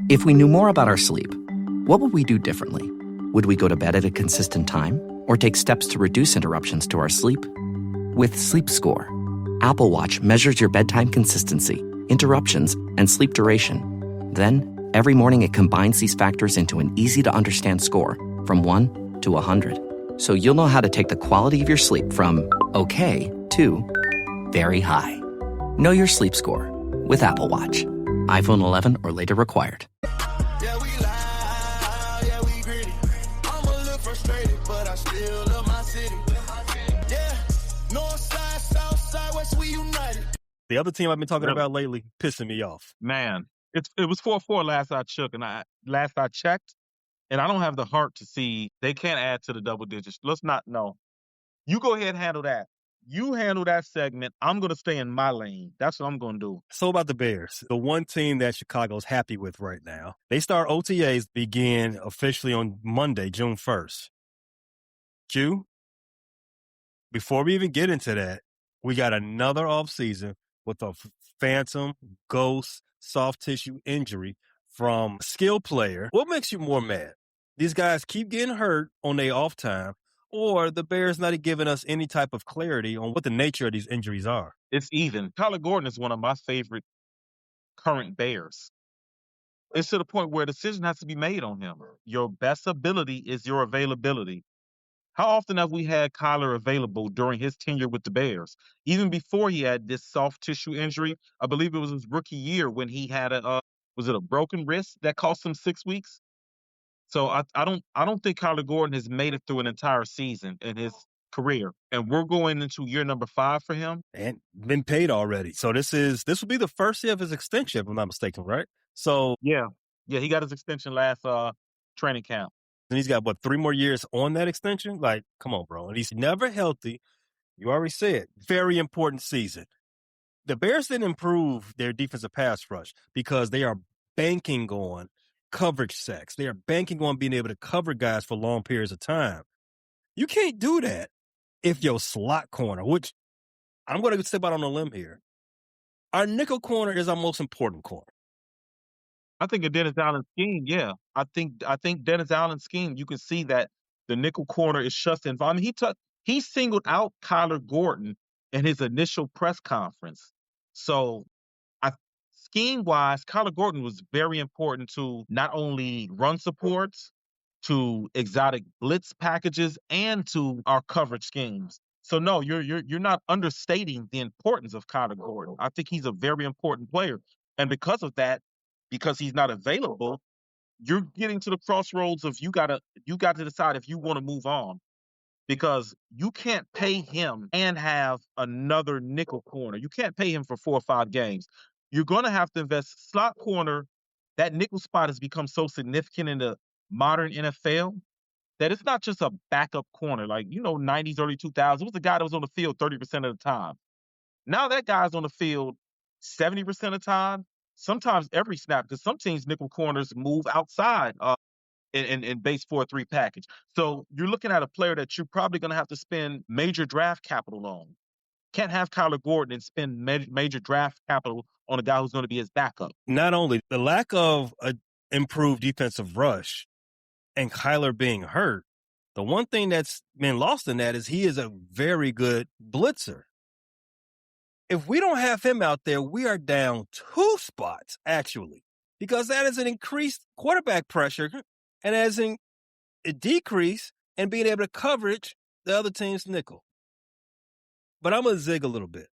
If we knew more about our sleep, what would we do differently? Would we go to bed at a consistent time or take steps to reduce interruptions to our sleep? With Sleep Score, Apple Watch measures your bedtime consistency, interruptions, and sleep duration. Then, every morning it combines these factors into an easy-to-understand score from 1 to 100. So you'll know how to take the quality of your sleep from okay to very high. Know your sleep score with Apple Watch. iPhone 11 or later required. Yeah, we live, yeah, we gritty. I'm a little frustrated, but I still love my city. Yeah, north side, south side, west, we united. The other team I've been talking about lately pissing me off. Man, it was 4-4 last I checked, and I don't have the heart to see they can't add to the double digits. Let's not know. You go ahead and handle that. You handle that segment. I'm going to stay in my lane. That's what I'm going to do. So about the Bears, the one team that Chicago's happy with right now. They start OTAs begin officially on Monday, June 1st. Q, before we even get into that, we got another offseason with a phantom, ghost, soft tissue injury from a skill player. What makes you more mad? These guys keep getting hurt on their off time, or the Bears not giving us any type of clarity on what the nature of these injuries are? It's even. Kyler Gordon is one of my favorite current Bears. It's to the point where a decision has to be made on him. Your best ability is your availability. How often have we had Kyler available during his tenure with the Bears? Even before he had this soft tissue injury, I believe it was his rookie year when he had was it a broken wrist that cost him 6 weeks? So I don't think Kyler Gordon has made it through an entire season in his career, and we're going into year number 5 for him. And been paid already. So this will be the first year of his extension, if I'm not mistaken, right? So yeah, he got his extension last training camp. And he's got, 3 more years on that extension? Like, come on, bro. And he's never healthy. You already said, very important season. The Bears didn't improve their defensive pass rush because they are banking on coverage sacks. They are banking on being able to cover guys for long periods of time. You can't do that if your slot corner, which I'm going to step out on a limb here, our nickel corner is our most important corner. I think a Dennis Allen scheme, yeah. I think Dennis Allen's scheme, you can see that the nickel corner is just involved. I mean, he singled out Kyler Gordon in his initial press conference. So, scheme-wise, Kyler Gordon was very important to not only run supports, to exotic blitz packages, and to our coverage schemes. So, no, you're not understating the importance of Kyler Gordon. I think he's a very important player, and because of that, because he's not available, you're getting to the crossroads of you got to decide if you want to move on, because you can't pay him and have another nickel corner. You can't pay him for 4 or 5 games. You're going to have to invest slot corner. That nickel spot has become so significant in the modern NFL that it's not just a backup corner. Like, 90s, early 2000s, it was a guy that was on the field 30% of the time. Now that guy's on the field 70% of the time, sometimes every snap, because some teams' nickel corners move outside in base 4-3 package. So you're looking at a player that you're probably going to have to spend major draft capital on. Can't have Kyler Gordon and spend major draft capital on a guy who's going to be his backup. Not only the lack of an improved defensive rush and Kyler being hurt, the one thing that's been lost in that is he is a very good blitzer. If we don't have him out there, we are down 2 spots, actually, because that is an increased quarterback pressure and as in a decrease in being able to coverage the other team's nickel. But I'm going to zig a little bit.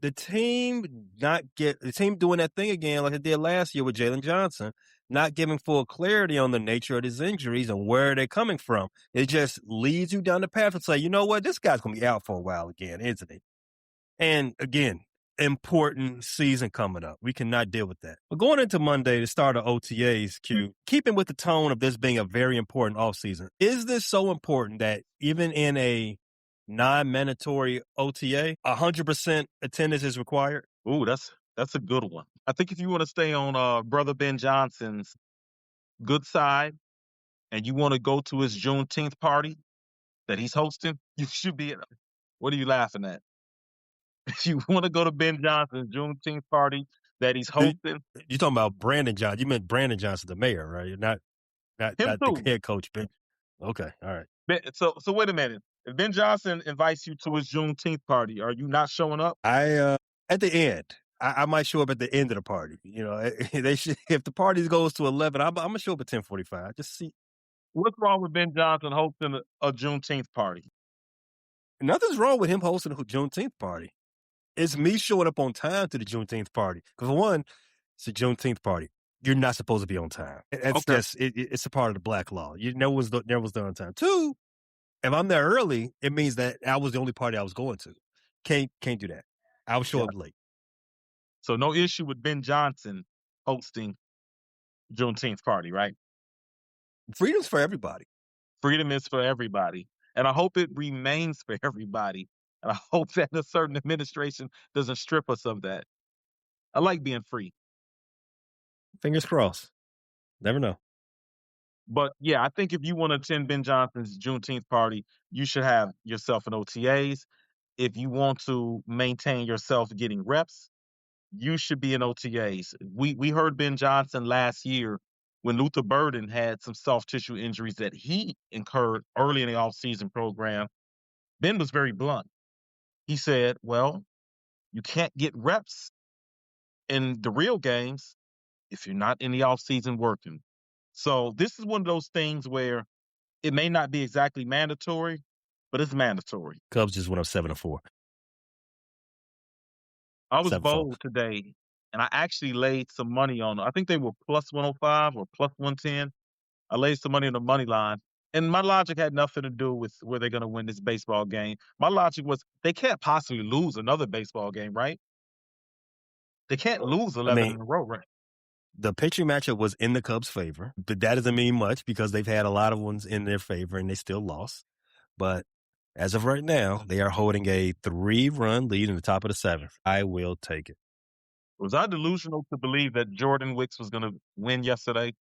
The team doing that thing again like it did last year with Jalen Johnson, not giving full clarity on the nature of his injuries and where they're coming from. It just leads you down the path and say, you know what, this guy's going to be out for a while again, isn't he? And again, important season coming up. We cannot deal with that. But going into Monday, the start of OTAs, Q, keeping with the tone of this being a very important offseason, is this so important that even in a non-mandatory OTA, 100% attendance is required? Ooh, that's a good one. I think if you want to stay on Brother Ben Johnson's good side and you want to go to his Juneteenth party that he's hosting, you should be – what are you laughing at? If you want to go to Ben Johnson's Juneteenth party that he's hosting. You talking about Brandon Johnson? You meant Brandon Johnson, the mayor, right? Not Him the too. head coach. Ben. Okay, all right. So wait a minute. If Ben Johnson invites you to his Juneteenth party, are you not showing up? I at the end, I might show up at the end of the party. You know, they should, if the party goes to 11, I'm gonna show up at 10:45. Just see. What's wrong with Ben Johnson hosting a Juneteenth party? Nothing's wrong with him hosting a Juneteenth party. It's me showing up on time to the Juneteenth party. Because for one, it's a Juneteenth party. You're not supposed to be on time. It's a part of the black law. You never was there on time. Two, if I'm there early, it means that I was the only party I was going to. Can't do that. I will show up late. So no issue with Ben Johnson hosting Juneteenth party, right? Freedom's for everybody. Freedom is for everybody. And I hope it remains for everybody. And I hope that a certain administration doesn't strip us of that. I like being free. Fingers crossed. Never know. But yeah, I think if you want to attend Ben Johnson's Juneteenth party, you should have yourself an OTAs. If you want to maintain yourself getting reps, you should be in OTAs. We heard Ben Johnson last year when Luther Burden had some soft tissue injuries that he incurred early in the offseason program. Ben was very blunt. He said, well, you can't get reps in the real games if you're not in the offseason working. So this is one of those things where it may not be exactly mandatory, but it's mandatory. Cubs just went up 7-4. I was bold today, and I actually laid some money on. I think they were plus 105 or plus 110. I laid some money on the money line, and my logic had nothing to do with where they're going to win this baseball game. My logic was they can't possibly lose another baseball game, right? They can't lose 11 in a row, right? The pitching matchup was in the Cubs' favor, but that doesn't mean much because they've had a lot of ones in their favor and they still lost. But as of right now, they are holding a 3-run lead in the top of the 7th. I will take it. Was I delusional to believe that Jordan Wicks was going to win yesterday?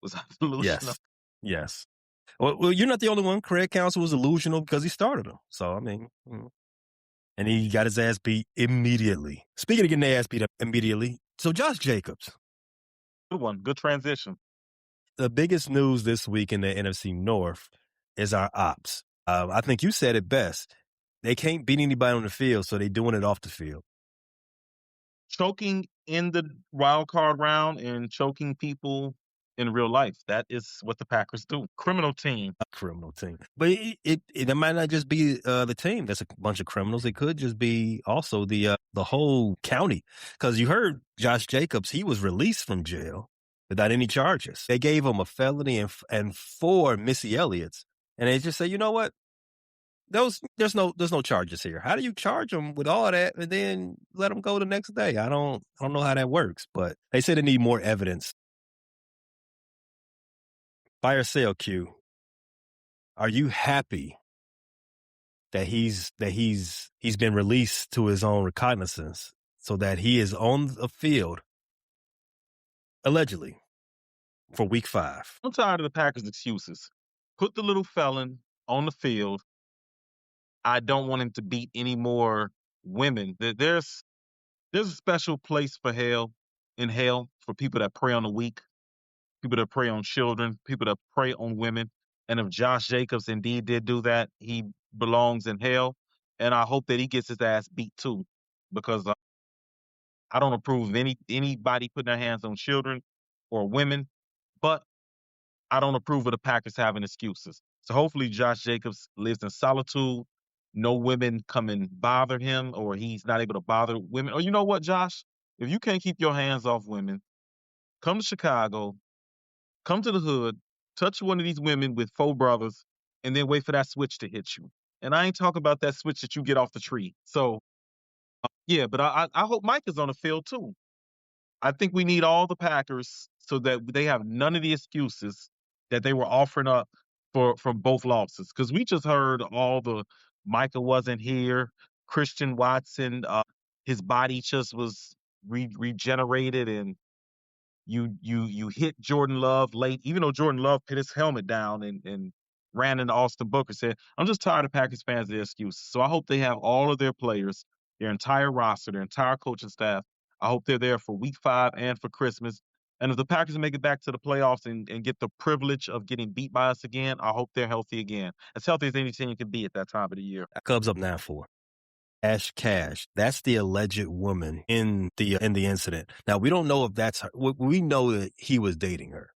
Was I delusional? Yes. Well, you're not the only one. Craig Counsell was delusional because he started him. So, I mean, and he got his ass beat immediately. Speaking of getting their ass beat up immediately, so Josh Jacobs. Good one. Good transition. The biggest news this week in the NFC North is our ops. I think you said it best. They can't beat anybody on the field, so they're doing it off the field. Choking in the wild card round and choking people in real life. That is what the Packers do. Criminal team. But it might not just be the team that's a bunch of criminals. It could just be also the whole county. Because you heard Josh Jacobs, he was released from jail without any charges. They gave him a felony and 4 Missy Elliott's. And they just say, you know what? There's no charges here. How do you charge them with all that and then let them go the next day? I don't know how that works, but they say they need more evidence. Buy or sell, Q. Are you happy that he's been released to his own recognizance so that he is on the field allegedly for week 5? I'm tired of the Packers' excuses. Put the little felon on the field. I don't want him to beat any more women. There's a special place for hell for people that prey on the weak, people that prey on children, people that prey on women. And if Josh Jacobs indeed did do that, he belongs in hell. And I hope that he gets his ass beat too, because I don't approve of anybody putting their hands on children or women, but I don't approve of the Packers having excuses. So hopefully Josh Jacobs lives in solitude. No women come and bother him, or he's not able to bother women. Or you know what, Josh? If you can't keep your hands off women, come to Chicago, come to the hood, touch one of these women with 4 brothers, and then wait for that switch to hit you. And I ain't talking about that switch that you get off the tree. So, yeah, but I hope Mike is on the field too. I think we need all the Packers so that they have none of the excuses that they were offering up from both losses. Because we just heard all the Micah wasn't here, Christian Watson, his body just was regenerated, and you hit Jordan Love late, even though Jordan Love put his helmet down and ran into Austin Booker. Said, I'm just tired of Packers fans' their excuses. So I hope they have all of their players, their entire roster, their entire coaching staff, I hope they're there for week 5 and for Christmas. And if the Packers make it back to the playoffs and get the privilege of getting beat by us again, I hope they're healthy again. As healthy as any team can be at that time of the year. Cubs up 9-4. Ash Cash, that's the alleged woman in the incident. Now, we don't know if that's her. We know that he was dating her.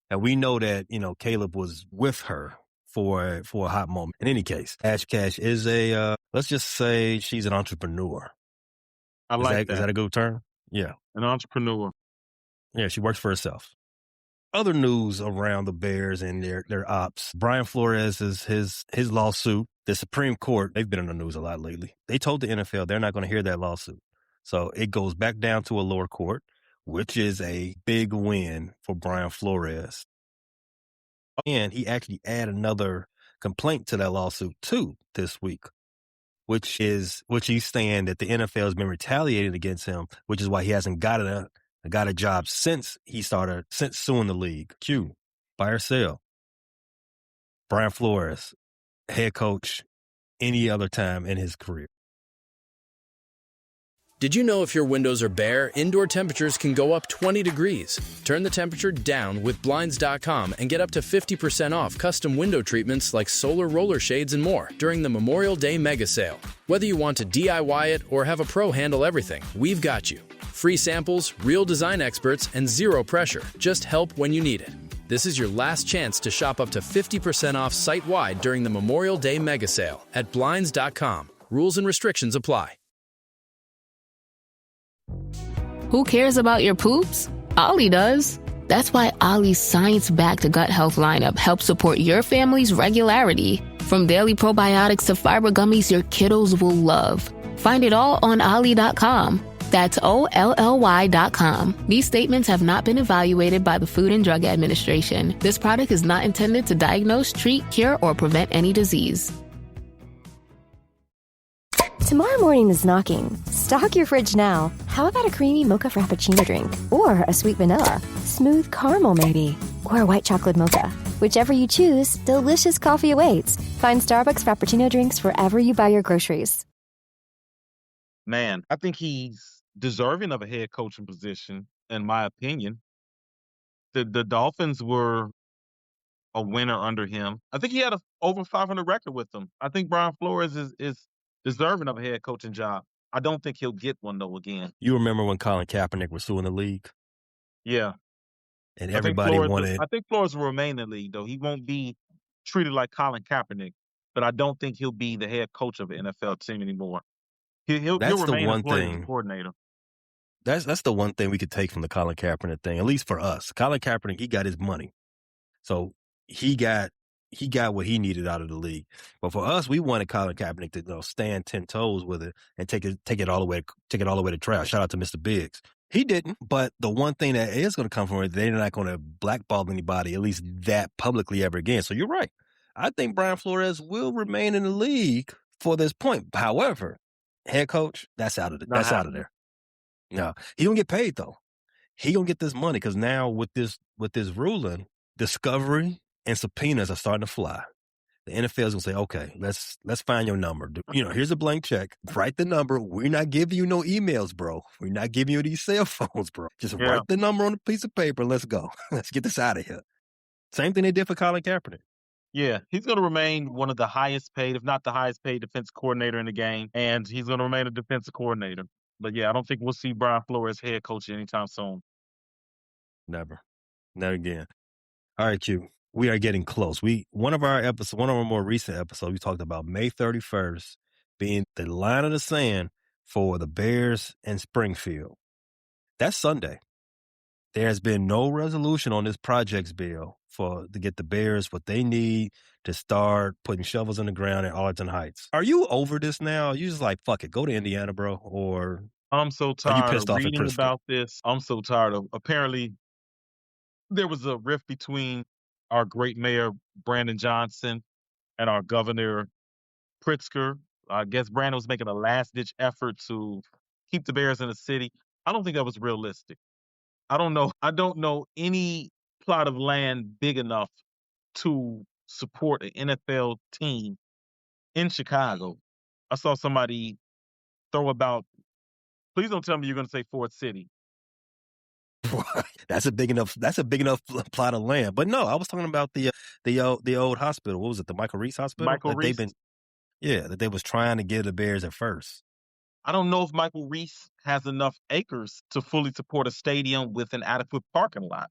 And we know that, Caleb was with her for a hot moment. In any case, Ash Cash is let's just say she's an entrepreneur. I like that. Is that a good term? Yeah. An entrepreneur. Yeah, she works for herself. Other news around the Bears and their ops. Brian Flores is his lawsuit. The Supreme Court, they've been in the news a lot lately. They told the NFL they're not going to hear that lawsuit. So it goes back down to a lower court, which is a big win for Brian Flores. And he actually added another complaint to that lawsuit too this week, which he's saying that the NFL has been retaliating against him, which is why he hasn't got a job since suing the league. Q, buy or sell. Brian Flores, head coach, any other time in his career. Did you know if your windows are bare, indoor temperatures can go up 20 degrees? Turn the temperature down with Blinds.com and get up to 50% off custom window treatments like solar roller shades and more during the Memorial Day mega sale. Whether you want to DIY it or have a pro handle everything, we've got you. Free samples, real design experts, and zero pressure. Just help when you need it. This is your last chance to shop up to 50% off site-wide during the Memorial Day mega sale at Blinds.com. Rules and restrictions apply. Who cares about your poops? Ollie does. That's why Ollie's science-backed gut health lineup helps support your family's regularity. From daily probiotics to fiber gummies your kiddos will love. Find it all on Ollie.com. That's OLLY.com. These statements have not been evaluated by the Food and Drug Administration. This product is not intended to diagnose, treat, cure, or prevent any disease. Tomorrow morning is knocking. Stock your fridge now. How about a creamy mocha frappuccino drink? Or a sweet vanilla? Smooth caramel maybe? Or a white chocolate mocha? Whichever you choose, delicious coffee awaits. Find Starbucks Frappuccino drinks wherever you buy your groceries. Man, I think he's deserving of a head coaching position, in my opinion. The Dolphins were a winner under him. I think he had a over 500 record with them. I think Brian Flores is deserving of a head coaching job. I don't think he'll get one, though, again. You remember when Colin Kaepernick was suing the league? Yeah. And everybody wanted... I think Flores will remain in the league, though. He won't be treated like Colin Kaepernick, but I don't think he'll be the head coach of an NFL team anymore. He'll remain a playing coordinator. That's the one thing we could take from the Colin Kaepernick thing, at least for us. Colin Kaepernick, he got his money. So he got what he needed out of the league. But for us, we wanted Colin Kaepernick to stand 10 toes with it and take it all the way to trial. Shout out to Mr. Biggs. He didn't, but the one thing that is going to come from it, they're not going to blackball anybody, at least that publicly ever again. So you're right. I think Brian Flores will remain in the league for this point. However, head coach, that's out of there. No, he don't get paid though. He gonna get this money because now with this ruling, discovery and subpoenas are starting to fly. The NFL is gonna say, okay, let's find your number. Here's a blank check. Write the number. We're not giving you no emails, bro. We're not giving you these cell phones, bro. Just write the number on a piece of paper. Let's go. Let's get this out of here. Same thing they did for Colin Kaepernick. Yeah, he's going to remain one of the highest paid, if not the highest paid defensive coordinator in the game, and he's going to remain a defensive coordinator. But yeah, I don't think we'll see Brian Flores head coach anytime soon. Never. Not again. All right, Q. We are getting close. One of our more recent episodes, we talked about May 31st being the line of the sand for the Bears and Springfield. That's Sunday. There has been no resolution on this projects bill to get the Bears what they need to start putting shovels in the ground at Arlington Heights. Are you over this now? Are you just like, fuck it, go to Indiana, bro? Or I'm so tired of reading Princeton about this. I'm so tired of. Apparently, there was a rift between our great mayor Brandon Johnson and our governor Pritzker. I guess Brandon was making a last-ditch effort to keep the Bears in the city. I don't think that was realistic. I don't know any plot of land big enough to support an NFL team in Chicago. I saw somebody throw about Please don't tell me you're going to say Ford City. That's a big enough plot of land. But no, I was talking about the old hospital. What was it? The Michael Reese Hospital? Michael Reese? That they was trying to give the Bears at first. I don't know if Michael Reese has enough acres to fully support a stadium with an adequate parking lot.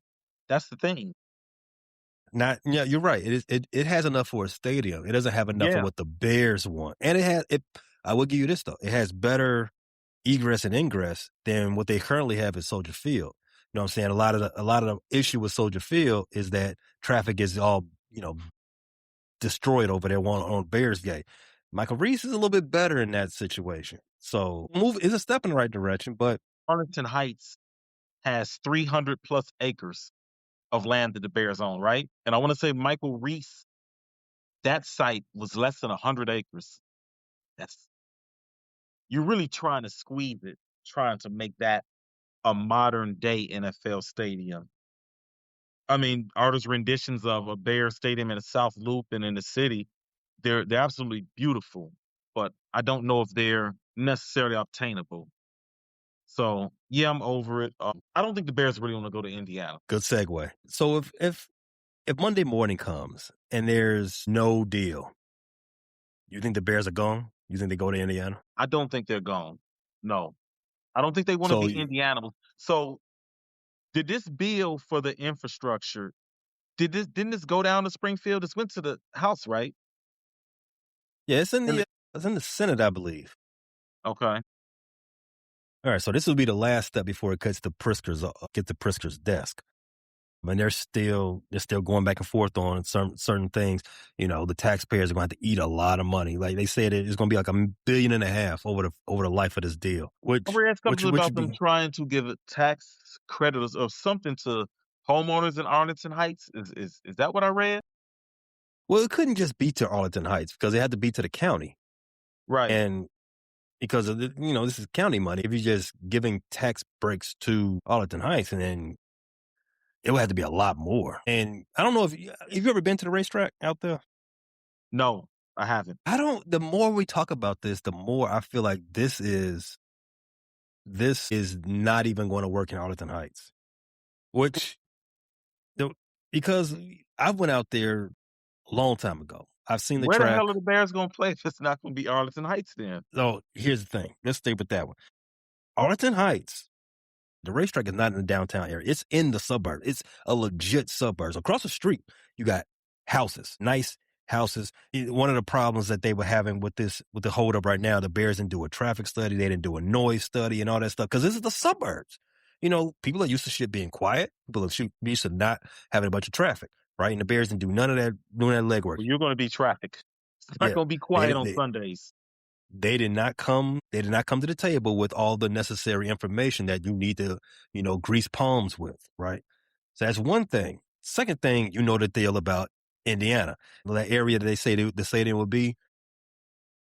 That's the thing. You're right. It has enough for a stadium. It doesn't have enough for what the Bears want. And I will give you this though. It has better egress and ingress than what they currently have at Soldier Field. You know what I'm saying? A lot of the issue with Soldier Field is that traffic is all, destroyed over there on Bears Gate. Michael Reese is a little bit better in that situation. So move is a step in the right direction, but Arlington Heights has 300 plus acres of land that the Bears own, right? And I want to say Michael Reese, that site was less than 100 acres. You're really trying to squeeze it, trying to make that a modern day NFL stadium. I mean, artists' renditions of a Bears stadium in the South Loop and in the city, they're absolutely beautiful, but I don't know if they're necessarily obtainable. So, yeah, I'm over it. I don't think the Bears really want to go to Indiana. Good segue. So if Monday morning comes and there's no deal, you think the Bears are gone? You think they go to Indiana? I don't think they're gone. No. I don't think they want to be Indiana. So, did this bill for the infrastructure, didn't this go down to Springfield? This went to the House, right? Yeah, it's in the Senate, I believe. Okay. All right, so this will be the last step before it gets to Pritzker's desk. I mean, they're still going back and forth on certain things. The taxpayers are going to have to eat a lot of money. Like they said, it's going to be like $1.5 billion over the life of this deal. Which about them trying to give a tax credit or something to homeowners in Arlington Heights. Is that what I read? Well, it couldn't just be to Arlington Heights because it had to be to the county, right? And because of this is county money. If you're just giving tax breaks to Arlington Heights, and then it would have to be a lot more. And I don't know if you've ever been to the racetrack out there. No, I haven't. The more we talk about this, the more I feel like this is not even going to work in Arlington Heights, because I went out there a long time ago. I've seen the track. Where the hell are the Bears going to play if it's not going to be Arlington Heights then? So here's the thing. Let's stay with that one. Arlington Heights, the racetrack is not in the downtown area. It's in the suburb. It's a legit suburb. Across the street, you got houses, nice houses. One of the problems that they were having with the holdup right now, the Bears didn't do a traffic study. They didn't do a noise study and all that stuff because this is the suburbs. People are used to shit being quiet. People are used to not having a bunch of traffic, right? And the Bears didn't do none of that, doing that legwork. Well, you're going to be traffic. It's not going to be quiet on Sundays. They did not come to the table with all the necessary information that you need to, grease palms with, right? So that's one thing. Second thing, the deal about Indiana, that area that they say the stadium will be.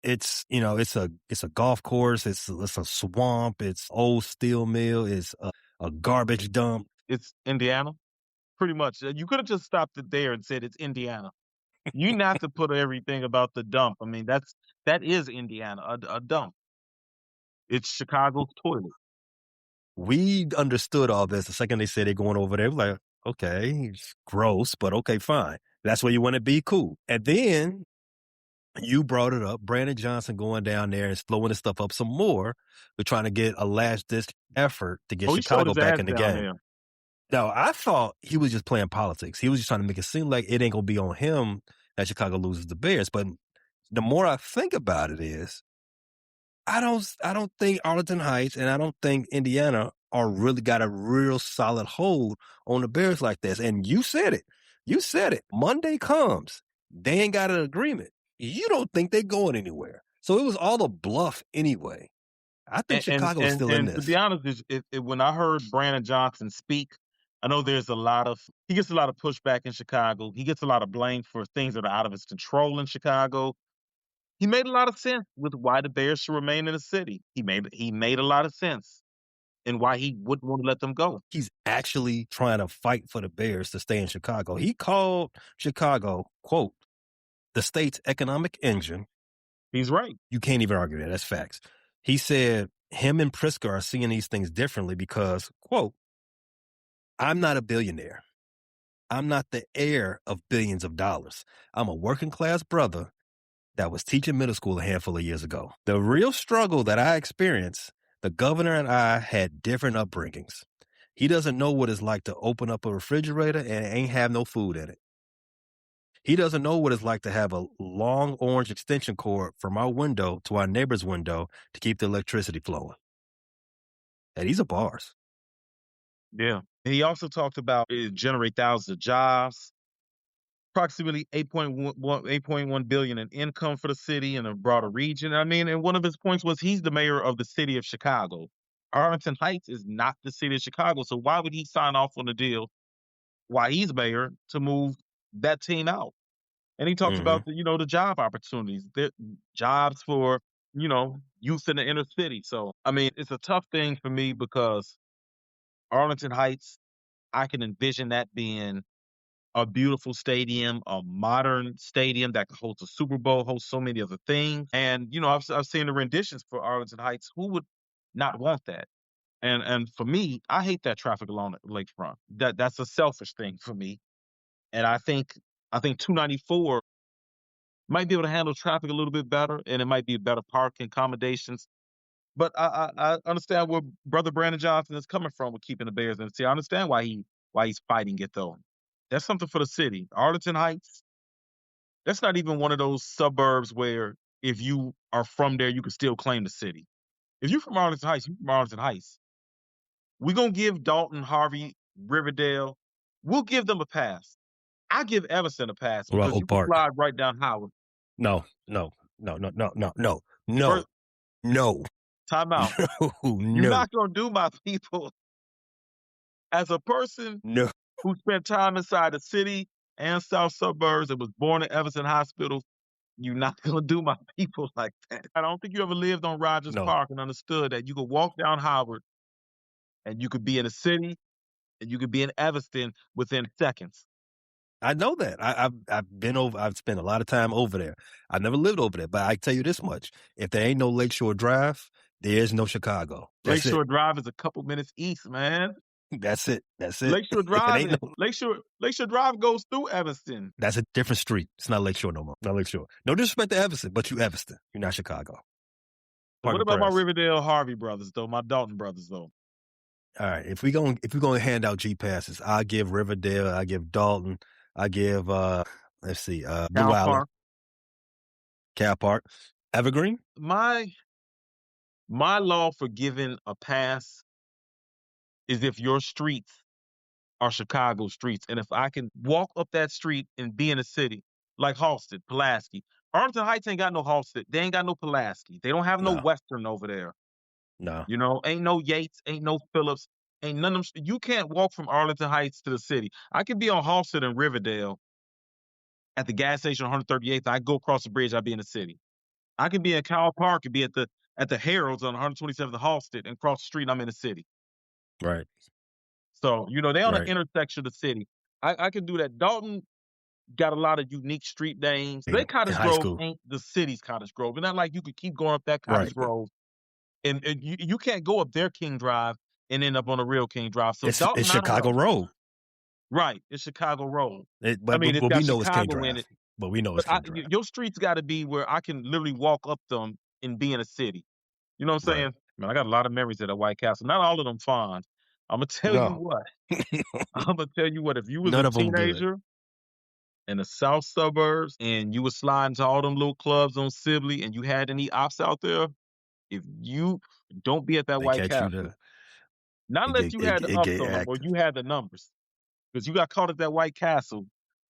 It's a golf course. It's a swamp. It's old steel mill. It's a garbage dump. It's Indiana, pretty much. You could have just stopped it there and said it's Indiana. You didn't have to put everything about the dump. I mean, that is Indiana, a dump. It's Chicago's toilet. We understood all this the second they said they're going over there. We're like, okay, it's gross, but okay, fine. That's where you want to be, cool. And then you brought it up, Brandon Johnson going down there and slowing the stuff up some more. We're trying to get a last-ditch effort to get Chicago back in the game. There. Now, I thought he was just playing politics. He was just trying to make it seem like it ain't going to be on him that Chicago loses the Bears. But the more I think about it is, I don't think Arlington Heights and I don't think Indiana are really got a real solid hold on the Bears like this. And you said it. Monday comes. They ain't got an agreement. You don't think they're going anywhere. So it was all a bluff anyway. I think Chicago is still in this. To be honest, when I heard Brandon Johnson speak, I know he gets a lot of pushback in Chicago. He gets a lot of blame for things that are out of his control in Chicago. He made a lot of sense with why the Bears should remain in the city. He made a lot of sense and why he wouldn't want to let them go. He's actually trying to fight for the Bears to stay in Chicago. He called Chicago, quote, the state's economic engine. He's right. You can't even argue that. That's facts. He said him and Pritzker are seeing these things differently because, quote, I'm not a billionaire. I'm not the heir of billions of dollars. I'm a working class brother that was teaching middle school a handful of years ago. The real struggle that I experienced, the governor and I had different upbringings. He doesn't know what it's like to open up a refrigerator and ain't have no food in it. He doesn't know what it's like to have a long orange extension cord from our window to our neighbor's window to keep the electricity flowing. And these are bars. Yeah. And he also talked about it generate thousands of jobs, approximately 8.1 billion in income for the city and a broader region. I mean, and one of his points was he's the mayor of the city of Chicago. Arlington Heights is not the city of Chicago. So why would he sign off on a deal while he's mayor to move that team out? And he talks about the job opportunities, the jobs for, youth in the inner city. So, I mean, it's a tough thing for me because Arlington Heights, I can envision that being a beautiful stadium, a modern stadium that can host a Super Bowl, host so many other things. And, I've seen the renditions for Arlington Heights. Who would not want that? And for me, I hate that traffic along the lakefront. That's a selfish thing for me. And I think 294 might be able to handle traffic a little bit better, and it might be better parking accommodations. But I understand where Brother Brandon Johnson is coming from with keeping the Bears in the city. I understand why he's fighting it though. That's something for the city. Arlington Heights, that's not even one of those suburbs where if you are from there, you can still claim the city. If you're from Arlington Heights, you're from Arlington Heights. We're going to give Dalton, Harvey, Riverdale, we'll give them a pass. I give Evanston a pass because you can slide right down Howard. No. Time out. You're not going to do my people. As a person who spent time inside the city and south suburbs and was born in Evanston Hospital, you're not going to do my people like that. I don't think you ever lived on Rogers Park and understood that you could walk down Howard and you could be in the city and you could be in Evanston within seconds. I know that. I've been over. I've spent a lot of time over there. I've never lived over there, but I tell you this much: if there ain't no Lakeshore Drive, there is no Chicago. Lakeshore Drive is a couple minutes east, man. That's it. Lakeshore Drive. Lakeshore Drive goes through Evanston. That's a different street. It's not Lakeshore no more. Not Lakeshore. No disrespect to Evanston, but you Evanston. You're not Chicago. What about my Riverdale Harvey brothers though? My Dalton brothers though. All right. If we're gonna hand out G passes, I'll give Riverdale. I give Dalton. I give, let's see, Blue Island, Cal Park, Evergreen. My law for giving a pass is if your streets are Chicago streets. And if I can walk up that street and be in a city like Halsted, Pulaski. Arlington Heights ain't got no Halsted. They ain't got no Pulaski. They don't have no Western over there. No. Ain't no Yates, ain't no Phillips. Ain't none of them. You can't walk from Arlington Heights to the city. I could be on Halsted and Riverdale at the gas station on 138th. I go across the bridge, I'd be in the city. I could be in Cal Park and be at the Harrods on 127th of Halsted and cross the street, I'm in the city. Right. So, they on an intersection of the city. I can do that. Dalton got a lot of unique street names. Their Cottage Grove ain't the city's Cottage Grove. It's not like you could keep going up that Cottage Grove. And you can't go up their King Drive and end up on a real King Drive. So it's Chicago Road. Right. It's Chicago Road. It's got we know it's King Drive. It. But we know it's King Drive. Your streets got to be where I can literally walk up them and be in a city. You know what I'm saying? Right. Man, I got a lot of memories at White Castle. Not all of them fond. I'm going to tell you what. I'm going to tell you what. If you was a teenager in the south suburbs and you was sliding to all them little clubs on Sibley and you had any ops out there, if you don't be at that White Castle. Not unless you had the ups on them or you had the numbers. Because you got caught at that White Castle,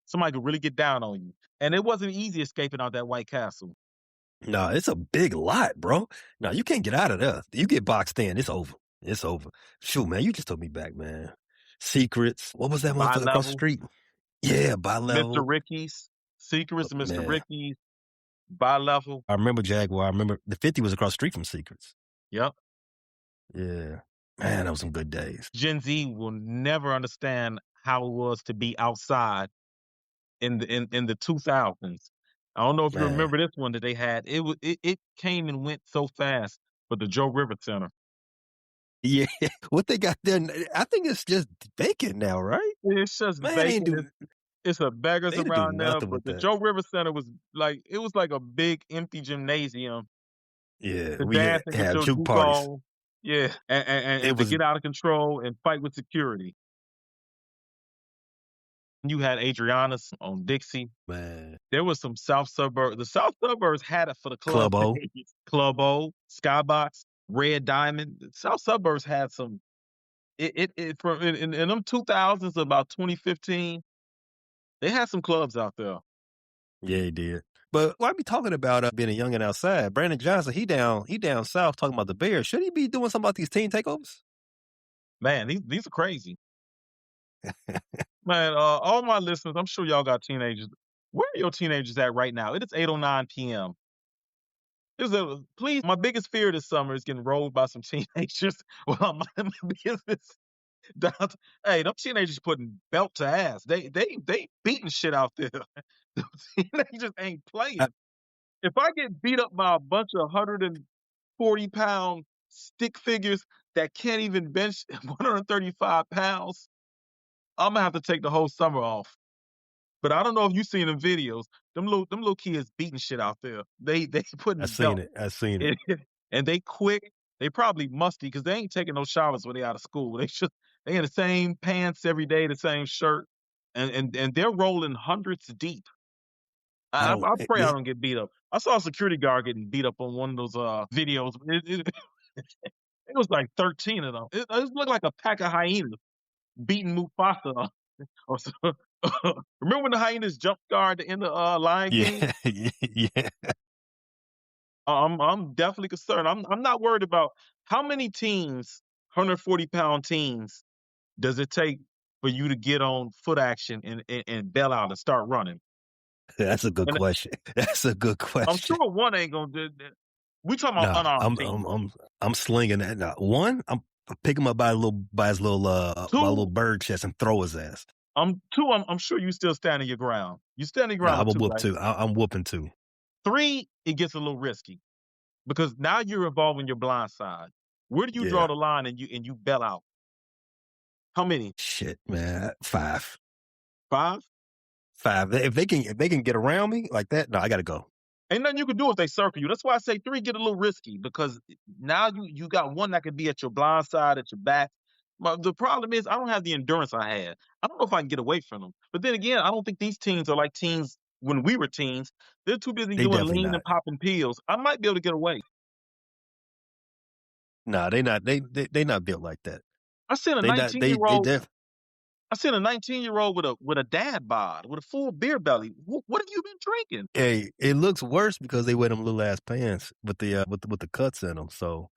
somebody could really get down on you. And it wasn't easy escaping out that White Castle. No, it's a big lot, bro. No, you can't get out of there. You get boxed in, it's over. It's over. Shoot, man, you just took me back, man. Secrets. What was that one across the street? Yeah, Bi-Level. Mr. Ricky's. Secrets, Mr. Ricky's. Bi-Level. I remember Jaguar. I remember the 50 was across the street from Secrets. Yep. Yeah. Man, that was some good days. Gen Z will never understand how it was to be outside in the 2000s. I don't know if you remember this one that they had. It came and went so fast. But the Joe River Center. Yeah, what they got there, I think it's just vacant now, right? It's just Man, they ain't vacant. do, It's a beggars they didn't do around there, nothing but with the that. Joe River Center was like a big empty gymnasium Yeah, to we dance and get had your juke juke parties. on. Yeah, It and to was, get out of control and fight with security. You had Adriana's on Dixie. man, There was some South Suburbs. The South Suburbs had it for the club Club O. days. Club O, Skybox, Red Diamond. The South Suburbs had some. It from in them 2000s, about 2015. They had some clubs out there. Yeah, he did. But why be talking about being a youngin' outside? Brandon Johnson, he down south talking about the Bears. Should he be doing something about these team takeovers? Man, these are crazy. Man, all my listeners, I'm sure y'all got teenagers. Where are your teenagers at right now? It is 8:09 p.m. Please, my biggest fear this summer is getting rolled by some teenagers. Well, my business down. Hey, them teenagers putting belt to ass. They beating shit out there. Them teenagers ain't playing. If I get beat up by a bunch of 140-pound stick figures that can't even bench 135 pounds, I'm gonna have to take the whole summer off. But I don't know if you seen them videos. Them little kids beating shit out there. They putting I seen it. and they quick. They probably musty because they ain't taking no showers when they out of school. They in the same pants every day, the same shirt, and they're rolling hundreds deep. I pray I don't get beat up. I saw a security guard getting beat up on one of those videos. It was like 13 of them. It looked like a pack of hyenas beating Mufasa. Remember when the hyenas jumped guard in the Lion King? Yeah. I'm definitely concerned. I'm not worried about how many teams, 140-pound teams, does it take for you to get on foot action and bail out and start running? That's a good And question. That's a good question. I'm sure one ain't gonna do that. We talking about No, unarmed teams. I'm slinging that. Now, one, I'm pick him up by his little bird chest and throw his ass. Two, I'm sure you still standing your ground. You standing your No, ground. I'm a Two, whoop right? too. I'm whooping too. 3, it gets a little risky because now you're involving your blind side. Where do you draw the line and you bail out? How many? Shit, man. 5. 5? 5. If they can get around me like that, no, I gotta go. Ain't nothing you can do if they circle you. That's why I say 3 get a little risky because now you got one that could be at your blind side, at your back. But the problem is I don't have the endurance I had. I don't know if I can get away from them. But then again, I don't think these teens are like teens when we were teens. They're too busy They doing definitely lean not. and popping pills. I might be able to get away. No, they not. They not built like that. I seen a They not. They 19-year-old. def. I seen a 19-year-old with a dad bod, with a full beer belly. What have you been drinking? Hey, it looks worse because they wear them little ass pants with the with the cuts in them. So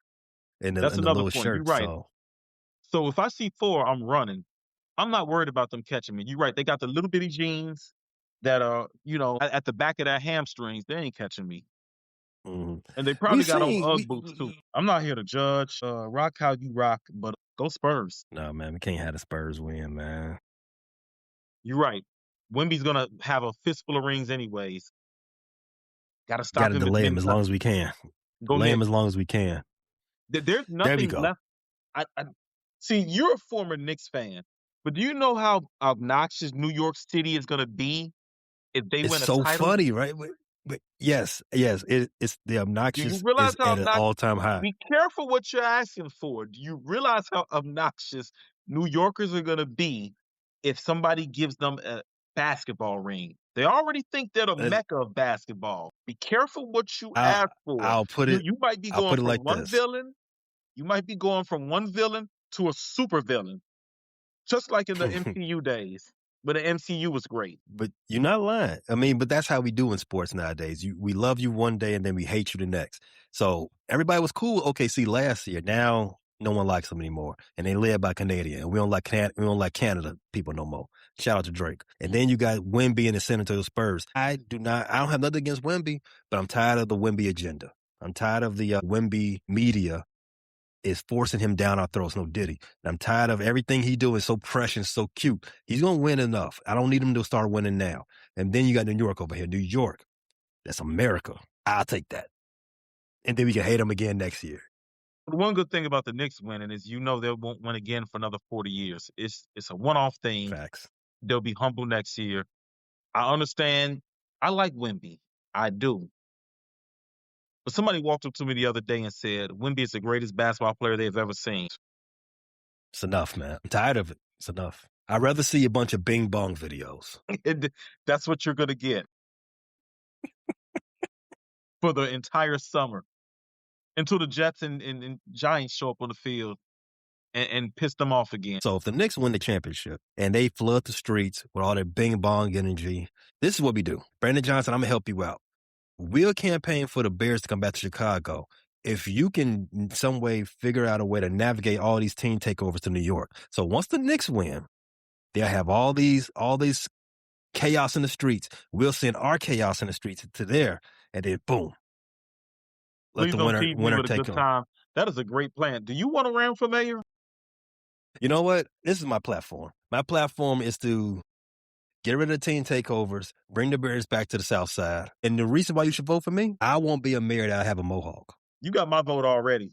and That's the another little point. You're shirt. right. So So if I see 4, I'm running. I'm not worried about them catching me. You're right. They got the little bitty jeans that are, at the back of their hamstrings. They ain't catching me. mhm. And they probably we got on seen. Ugg boots too. I'm not here to judge. Rock how you rock, but go Spurs. No, man, we can't have the Spurs win, man. You're right. Wemby's gonna have a fistful of rings anyways. Got to stop Got to him. delay him as long as we can. Delay him as long as we can. There's There we nothing go. left. I see. You're a former Knicks fan, but do you know how obnoxious New York City is gonna be if they It's win a so title? funny, right? But yes, it's the Do you obnoxious realize is how at an all time high. Be careful what you're asking for. Do you realize how obnoxious New Yorkers are going to be if somebody gives them a basketball ring? They already think they're the Uh, mecca of basketball. Be careful what you I'll ask for. I'll put it You might be I'll going put it from like one this. villain. You might be going from one villain to a super villain, just like in the MCU days. But the MCU was great. But you're not lying. I mean, but that's how we do in sports nowadays. We love you one day and then we hate you the next. So everybody was cool with OKC last year. Now no one likes them anymore, and they live by Canadian. And we don't like Canada people no more. Shout out to Drake. And then you got Wemby and the San Antonio Spurs. I don't have nothing against Wemby, but I'm tired of the Wemby agenda. I'm tired of the Wemby media is forcing him down our throats, no Diddy. And I'm tired of everything he doing so precious, so cute. He's going to win enough. I don't need him to start winning now. And then you got New York over here. New York, that's America. I'll take that. And then we can hate him again next year. But one good thing about the Knicks winning is they won't win again for another 40 years. It's a one-off thing. Facts. They'll be humble next year. I understand. I like Wemby. I do. But somebody walked up to me the other day and said, Wemby is the greatest basketball player they've ever seen. It's enough, man. I'm tired of it. It's enough. I'd rather see a bunch of bing bong videos. That's what you're going to get for the entire summer until the Jets and Giants show up on the field and piss them off again. So if the Knicks win the championship and they flood the streets with all their bing bong energy, this is what we do. Brandon Johnson, I'm going to help you out. We'll campaign for the Bears to come back to Chicago if you can in some way figure out a way to navigate all these team takeovers to New York. So once the Knicks win, they'll have all these chaos in the streets. We'll send our chaos in the streets to there, and then boom. Let Please the don't tease me winner with a take good them. time. That is a great plan. Do you want to run for mayor? You know what? This is my platform. My platform is to get rid of the team takeovers, bring the Bears back to the South Side. And the reason why you should vote for me, I won't be a mayor that I have a mohawk. You got my vote already.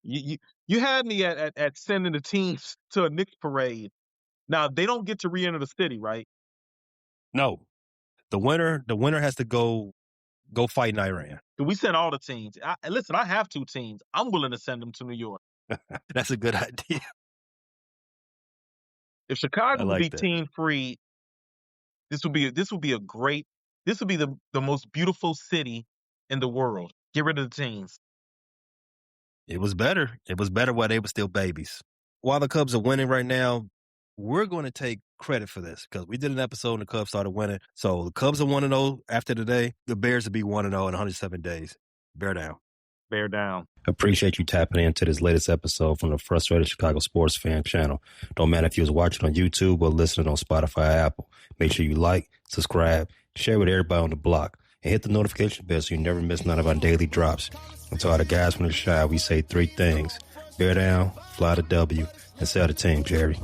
You had me at sending the teams to a Knicks parade. Now, they don't get to re-enter the city, right? No. The winner has to go fight in Iran. We send all the teams. Listen, I have 2 teams. I'm willing to send them to New York. That's a good idea. If Chicago like would be that. team-free, this would be the most beautiful city in the world. Get rid of the teams. It was better. It was better while they were still babies. While the Cubs are winning right now, we're going to take credit for this because we did an episode and the Cubs started winning. So the Cubs are 1-0 after today. The Bears will be 1-0 in 107 days. Bear down. Bear down. Appreciate you tapping into this latest episode from the Frustrated Chicago Sports Fan channel. Don't matter if you was watching on YouTube or listening on Spotify or Apple. Make sure you like, subscribe, share with everybody on the block, and hit the notification bell so you never miss none of our daily drops. And to all the guys from the Shy, we say 3 things. Bear down, fly the W, and sell the team, Jerry.